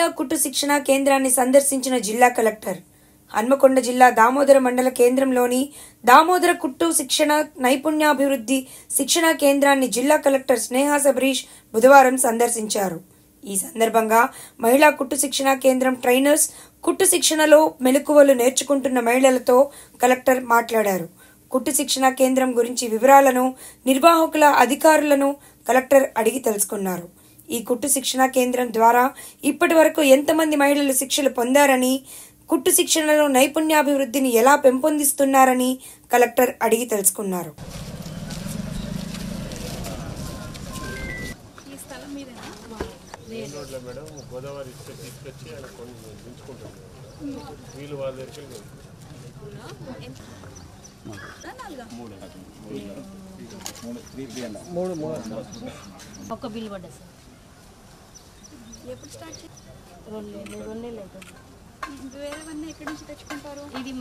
మహిళా కుట్టు శిక్షణా కేంద్రాన్ని సందర్శించిన జిల్లా కలెక్టర్. హన్మకొండ జిల్లా దామోదర మండల కేంద్రంలోని దామోదర కుట్టు శిక్షణ నైపుణ్యాభివృద్ధి శిక్షణా కేంద్రాన్ని జిల్లా కలెక్టర్ స్నేహా సబరీష్ బుధవారం సందర్శించారు. ఈ సందర్భంగా మహిళా కుట్టు శిక్షణా కేంద్రం ట్రైనర్స్, కుట్టు శిక్షణలో మెలకువలు నేర్చుకుంటున్న మహిళలతో కలెక్టర్ మాట్లాడారు. కుట్టు శిక్షణా కేంద్రం గురించి వివరాలను నిర్వాహకుల అధికారులను కలెక్టర్ అడిగి తెలుసుకున్నారు. ఈ కుట్టు శిక్షణా కేంద్రం ద్వారా ఇప్పటి వరకు ఎంతమంది మహిళలు శిక్షలు పొందారని, కుట్టు శిక్షణలో నైపుణ్యాభివృద్ధిని ఎలా పెంపొందిస్తున్నారని కలెక్టర్ అడిగి తెలుసుకున్నారు. ఒక బిల్ పడ్డా సార్. ఎప్పుడు స్టార్ట్ చేయాలి? 2 నెలలు అవుతుంది. వేరేవన్నీ ఎక్కడి నుంచి తెచ్చుకుంటారు? ఇది